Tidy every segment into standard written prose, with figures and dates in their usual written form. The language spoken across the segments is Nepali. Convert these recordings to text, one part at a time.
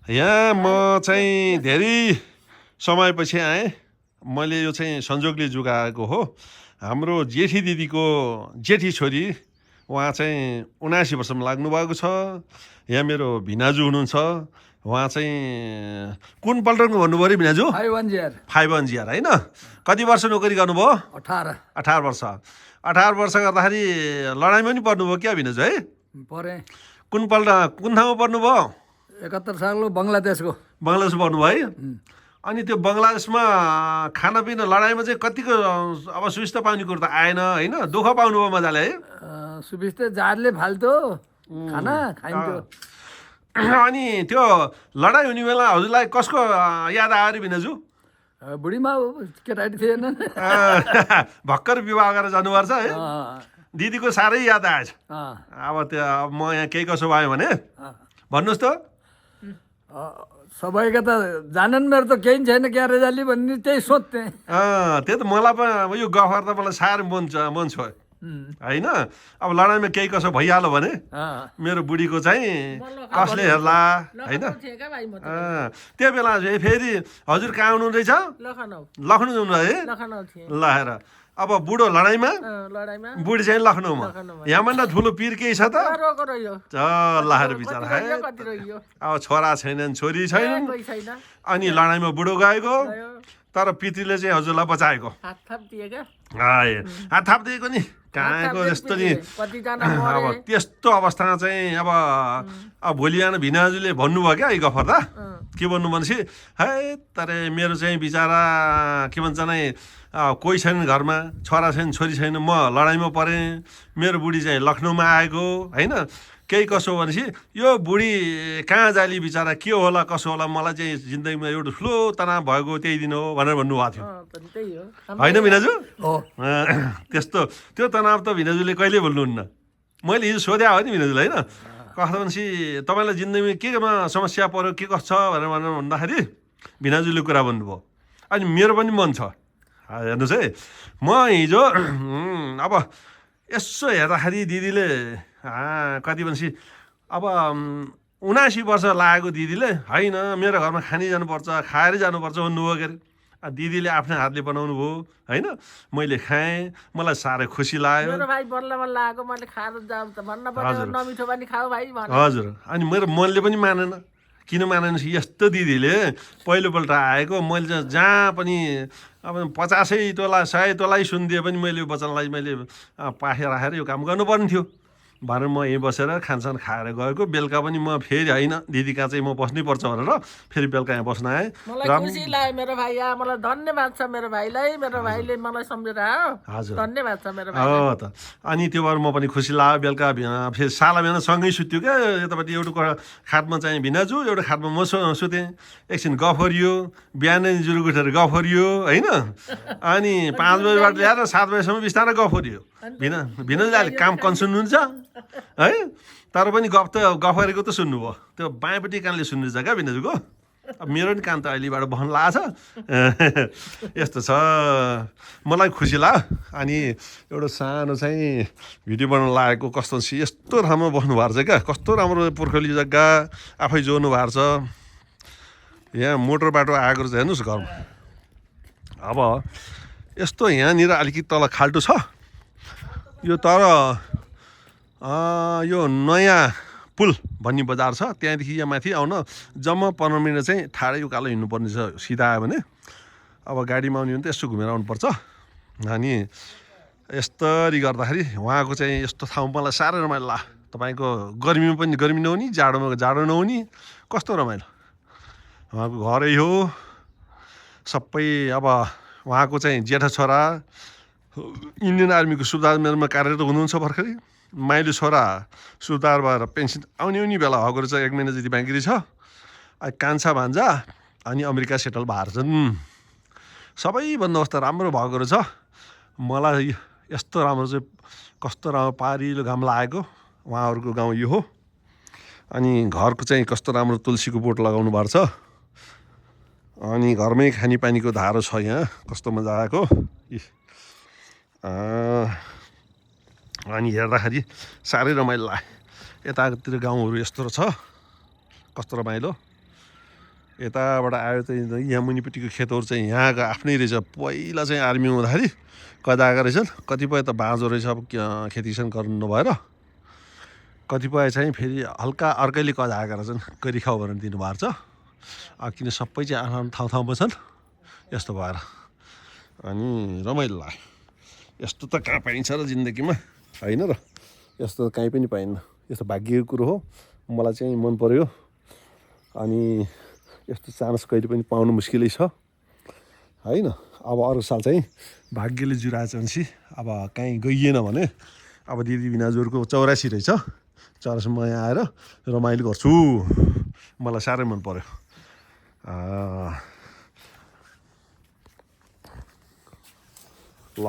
यहाँ म चाहिँ धेरै समयपछि आएँ। मैले यो चाहिँ संजोगले जुगाएको हो। हाम्रो जेठी दिदीको जेठी छोरी उहाँ चाहिँ 79 वर्षमा लाग्नुभएको छ। यहाँ मेरो भिनाजु हुनुहुन्छ। उहाँ चाहिँ कुन पल्टनको भन्नुभयो अरे भिनाजु? 5 जिआर होइन। कति वर्ष नोकरी गर्नुभयो? 18 वर्ष। 18 वर्ष गर्दाखेरि लडाइँमा पनि पर्नुभयो क्या भिनाजु है? परे। कुन ठाउँमा पर्नुभयो? 71 सालको बङ्गलादेशको पर्नुभयो है? अनि त्यो बङ्गलादेशमा खानापिना लडाइँमा चाहिँ कतिको अब सुविस्ता पाउने कुरो त आएन होइन? दुःख पाउनुभयो मजाले है? सुविस्ता जातले फाल्थ्यो खाना खाइन्थ्यो। अनि त्यो लडाइँ हुने बेला हजुरलाई कसको याद आयो अरे भिनाजु? बुढीमा केटाकेटी थिएन। भर्खर विवाह गरेर जानुपर्छ है? दिदीको साह्रै याद आएछ। अब त्यो म यहाँ केही कसो भयो भने भन्नुहोस् त। सबैका त जानन् मेरो त केही छैन क्या रेजाली भन्ने त्यही सोध्थेँ। त्यही त मलाई पनि यो गफर त मलाई साह्रै मन छोयो होइन? अब लडाइँमा केही कसो भइहाल्यो भने मेरो बुढीको चाहिँ कसले हेर्ला होइन? त्यो बेला फेरि हजुर कहाँ आउनु रहेछ? लखनऊ जाउनु है? ल हेर अब बुढो लडाइँमा बुढी चाहिँ लखनऊमा। यहाँभन्दा ठुलो पिर केही छ त? चल्लाहरू बिचरा है। अब छोरा छैनन् छोरी छैनन् अनि लडाइँमा बुढो गएको तर पितृले चाहिँ हजुरलाई बचाएको। हात थापिदिएको नि कहाँको यस्तो नि। अब त्यस्तो अवस्थामा चाहिँ अब भोलि बिहान भिनाजुले भन्नुभयो क्या यी गफर त के भन्नु भनेपछि है तर मेरो चाहिँ बिचरा के भन्छ नै कोही छैन घरमा, छोरा छैन छोरी छैन, म लडाइँमा परेँ, मेरो बुढी चाहिँ लखनऊमा आएको होइन? केही कसो भनेपछि यो बुढी कहाँ जाली बिचरा के होला कसो होला, मलाई चाहिँ जिन्दगीमा एउटा ठुलो तनाव भएको त्यही दिन हो भनेर भन्नुभएको थियो होइन भिनाजु? त्यस्तो त्यो तनाव त भिनाजुले कहिले बोल्नुहुन्न। मैले हिजो सोध्या हो नि भिनाजुलाई होइन? कस्तो भनेपछि तपाईँलाई जिन्दगीमा केमा समस्या पऱ्यो के कसो छ भनेर भन्दाखेरि भिनाजुले कुरा भन्नुभयो। अनि मेरो पनि मन छ हेर्नुहोस् है। म हिजो अब यसो हेर्दाखेरि दिदीले कति भनेपछि अब 79 वर्ष लागेको दिदीले होइन मेरो घरमा खानी जानुपर्छ खाएरै जानुपर्छ भन्नुभयो के अरे। दिदीले आफ्नै हातले बनाउनु भयो होइन? मैले खाएँ, मलाई साह्रै खुसी लाग्यो। हजुर अनि मेरो मनले पनि मानेन। किन मानेन? यस्तो दिदीले पहिलोपल्ट आएको मैले जहाँ पनि अब 50 तोला 100 तोलै सुनिदिए पनि मैले यो वचनलाई मैले पाखे राखेर यो काम गर्नुपर्ने थियो भनेर म यहीँ बसेर खानसान खाएर गएको। बेलुका पनि म फेरि होइन दिदी कहाँ चाहिँ म बस्नै पर्छ भनेर फेरि बेलुका यहाँ बस्न आएँ। मलाई खुसी लाग्यो मेरो भाइ मलाई धन्यवाद छ मेरो भाइलाई। मेरो भाइले मलाई सम्झेर आयो। हजुर धन्यवाद छ मेरो भाइ। हो त अनि त्यो भएर म पनि खुसी लाग्यो। बेलुका फेरि साला बिहान सँगै सुत्यो क्या यतापट्टि एउटा खाटमा चाहिँ भिनाजु एउटा खाटमा म सुतेँ। एकछिन गफ गरियो, बिहानै जुरुक उठेर गफ गरियो होइन? अनि 5 बजीबाट ल्याएर 7 बजीसम्म बिस्तारै गफ गरियो। भिनाजुले अहिले काम कन्सर्न हुन्छ है तर पनि गफ गरेको त सुन्नुभयो। त्यो बायाँपट्टि कानले सुन्नुहुन्छ क्या भिनाजुको। अब मेरो पनि कान त अहिलेबाट बहन लागेको छ। यस्तो छ मलाई खुसी लाग्यो। अनि एउटा सानो चाहिँ भिडियो बनाउन लागेको कस्तो यस्तो राम्रो बस्नु भएको छ क्या। कस्तो राम्रो पुर्खौली जग्गा आफै जोड्नु भएको छ। यहाँ मोटर बाटो आएको रहेछ हेर्नुहोस् घरमा। अब यस्तो यहाँनिर अलिकति तल खाल्टो छ यो तर यो नयाँ पुल भन्ने बजार छ त्यहाँदेखि यहाँ माथि आउन जम्मा 15 मिनट चाहिँ ठाडै उकालो हिँड्नुपर्ने छ। सिधा आयो भने अब गाडीमा आउने भने त यसो घुमेर आउनुपर्छ। अनि यस्तरी गर्दाखेरि उहाँको चाहिँ यस्तो ठाउँ मलाई साह्रै रमाइलो लाग्यो। तपाईँको गर्मीमा पनि गर्मी नहुने जाडोमा जाडो नहुने कस्तो रमाइलो। उहाँको घरै हो सबै। अब उहाँको चाहिँ जेठा छोरा इन्डियन आर्मीको सुबेदारमा कार्यरत हुनुहुन्छ भर्खरै। माइलो छोरा सुबेदार भएर पेन्सन आउने बेला भएको रहेछ 1 महिना जति बाँकी रहेछ। कान्छा भान्जा अनि अमेरिका सेटल भएर छन्। सबै बन्दोबस्त राम्रो भएको रहेछ। मलाई यस्तो राम्रो चाहिँ कस्तो राम्रो पारिलो घाम लागेको। उहाँहरूको गाउँ यो हो। अनि घरको चाहिँ कस्तो राम्रो तुलसीको बोट लगाउनु भएको छ। अनि घरमै खानेपानीको धारो छ यहाँ कस्तो मजा आएको। अनि हेर्दाखेरि साह्रै रमाइलो लाग्यो। यतातिर गाउँहरू यस्तो छ कस्तो रमाइलो यताबाट आयो चाहिँ यहाँ मुनिपट्टिको खेतहरू चाहिँ यहाँको आफ्नै रहेछ पहिला चाहिँ आर्मी हुँदाखेरि कदाएका रहेछन् कतिपय त बाँझो रहेछ अब खेतीसन गर्नु नभएर कतिपय चाहिँ फेरि हल्का अर्कैले कदाएका रहेछन् गरिखाउ भनेर दिनुभएको छ किन सबै चाहिँ आफ्नो ठाउँमा छन् यस्तो भएर अनि रमाइलो लाग्यो यस्तो त कहाँ पाइन्छ र जिन्दगीमा होइन र यस्तो त कहीँ पनि पाइन्न यस्तो भाग्यको कुरो हो मलाई चाहिँ मन पर्यो अनि यस्तो चान्स कहिले पनि पाउनु मुस्किलै छ होइन अब अरू साल चाहिँ भाग्यले जुराएछ भनेपछि अब कहीँ गइएन भने अब दिदी भिनाजुहरूको 84 रहेछ 84 म यहाँ आएर रमाइलो गर्छु मलाई साह्रै मन पर्यो ल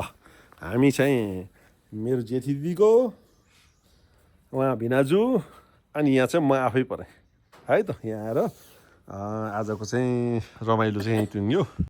हामी चाहिँ मेरो जेठी दिदीको उहाँ भिनाजु अनि यहाँ चाहिँ म आफै परेँ है त यहाँ आएर आजको चाहिँ रमाइलो चाहिँ यहीँ टुङ्ग्यो